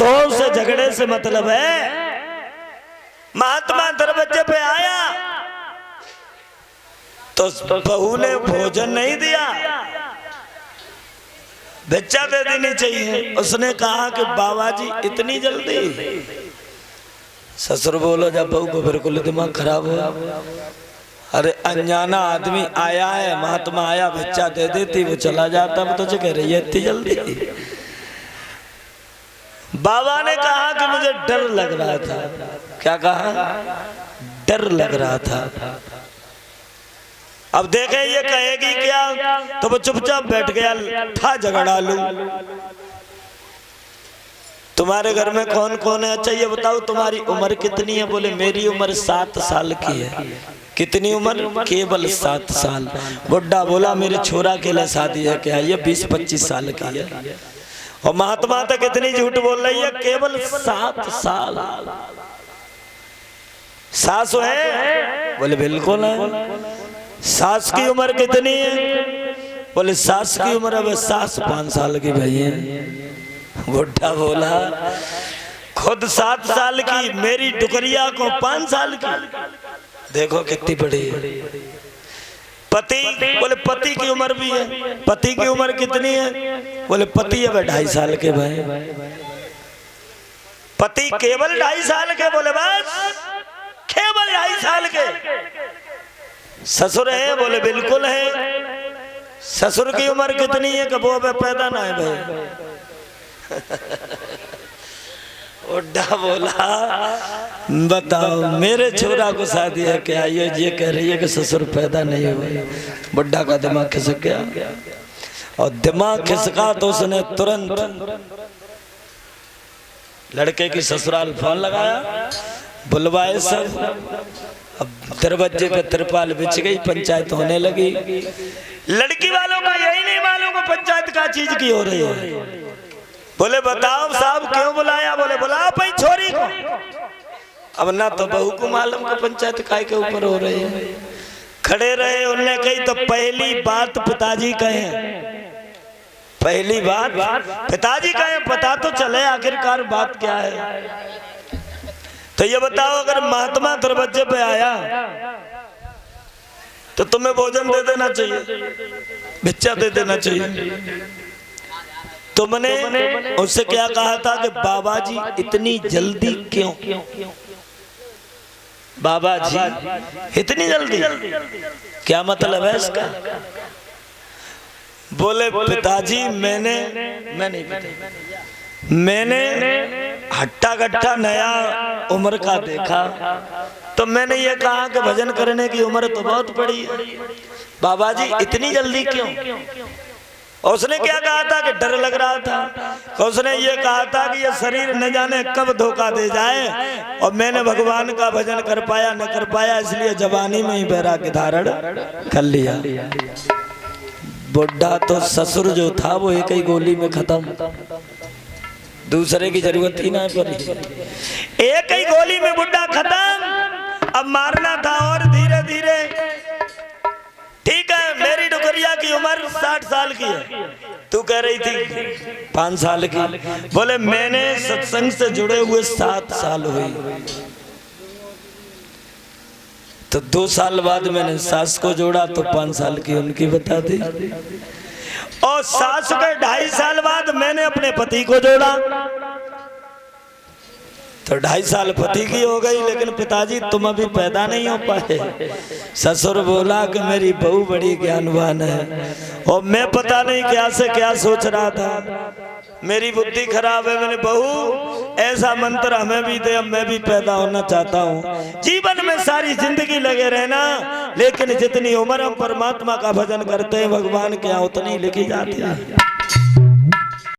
युद्धों से झगड़े से मतलब है। महात्मा दरवाजे पे आया तो बहू ने भोजन नहीं दिया, भिक्षा दे देनी चाहिए। उसने कहा कि बाबा जी इतनी जल्दी? ससुर बोलो जब बहू को बिल्कुल दिमाग खराब हो, अरे अनजाना आदमी आया है, महात्मा आया, भिक्षा दे देती, वो चला जाता, वो तुझे कह रही है इतनी जल्दी? बाबा ने कहा कि मुझे डर लग रहा था। क्या कहा? डर लग रहा था। अब देखे ये कहेगी क्या, तो वो चुपचाप बैठ गया, था झगड़ा लूं। तुम्हारे घर में कौन कौन है? अच्छा ये बताओ तुम्हारी उम्र कितनी है? बोले मेरी उम्र 7 साल की है। कितनी उम्र? केवल 7 साल। बुड्ढा बोला मेरे छोरा के लिए शादी है क्या? ये 20-25 साल की है। और महात्मा तक कितनी झूठ बोल रही है? केवल 7 साल। सास है? बोले बिल्कुल है। सास की उम्र कितनी है? बोले सास की उम्र अब सास 5 साल की भई है। बुढ़ा बोला खुद 7 साल की, मेरी डुकरिया को 5 साल की। देखो कितनी बड़ी है। पति? बोले पति की उम्र भी है। पति की उम्र कितनी है? बोले पति अब 2.5 साल के भाई। पति केवल 2.5 साल के? बोले बस केवल 2.5 साल के। ससुर है? बोले बिल्कुल है। ससुर की उम्र कितनी है? कब वो पैदा ना है भाई। बुड्ढा बोला बताओ मेरे छोरा को शादी है क्या? ये कह रही है कि ससुर पैदा नहीं हुए। बुड्ढा का दिमाग खिसक गया, और दिमाग खिसका तो उसने तुरंत लड़के की ससुराल फोन लगाया, बुलवाए सब। अब दरवाजे पे तिरपाल बिछ गई, पंचायत होने लगी। लड़की वालों का यही नहीं मालूम को पंचायत का चीज की हो रही है। बोले बताओ साहब क्यों बुलाया? बोले बुलाओ भाई छोरी को। अब ना तो बहू को मालूम को पंचायत काय के ऊपर हो रही है। खड़े रहे, उनने कही तो पहली बात पिताजी कहे। पहली बात पिताजी कहे, पता तो चले आखिरकार बात क्या है। तो ये बताओ अगर महात्मा दरवाजे पे आया तो तुम्हें भोजन दे देना चाहिए, भिक्षा दे देना चाहिए। तुमने उससे क्या कहा था कि बाबा जी इतनी जल्दी क्यों? बाबा जी इतनी जल्दी क्या मतलब है इसका? बोले पिताजी मैंने हट्टा गट्टा नया उम्र का देखा तो मैंने ये कहा कि भजन करने की उम्र तो बहुत बड़ी है, बाबा जी इतनी जल्दी क्यों? और उसने क्या कहा था कि डर लग रहा था। उसने ये कहा था कि ये शरीर न जाने कब धोखा दे जाए, और मैंने भगवान का भजन कर पाया न कर पाया, इसलिए जवानी में ही वैराग्य धारण कर लिया। बुढ़ा तो ससुर जो था वो एक ही गोली में खत्म, दूसरे की जरूरत ही ना पड़ी। एक ही गोली में बुढ़ा खत्म। अब मारना था और धीरे धीरे। ठीक है मेरी डुकरिया की उम्र 60 साल की है, तू कह रही थी 5 साल की। बोले मैंने सत्संग से जुड़े हुए 7 साल हुई, तो 2 साल बाद मैंने सास को जोड़ा तो 5 साल की उनकी बता दी, और सास के 2.5 साल बाद मैंने अपने पति को जोड़ा तो 2.5 साल पति की हो गई। लेकिन पिताजी तुम अभी पैदा नहीं हो पाए। ससुर बोला कि मेरी बहू बड़ी ज्ञानवान है, और मैं पता नहीं क्या से क्या सोच रहा था, मेरी बुद्धि खराब है। मैंने बहू ऐसा मंत्र हमें भी दे, मैं भी पैदा होना चाहता हूँ। जीवन में सारी जिंदगी लगे रहना, लेकिन जितनी उम्र हम परमात्मा का भजन करते हैं भगवान के यहाँ उतनी लिखी जाती है।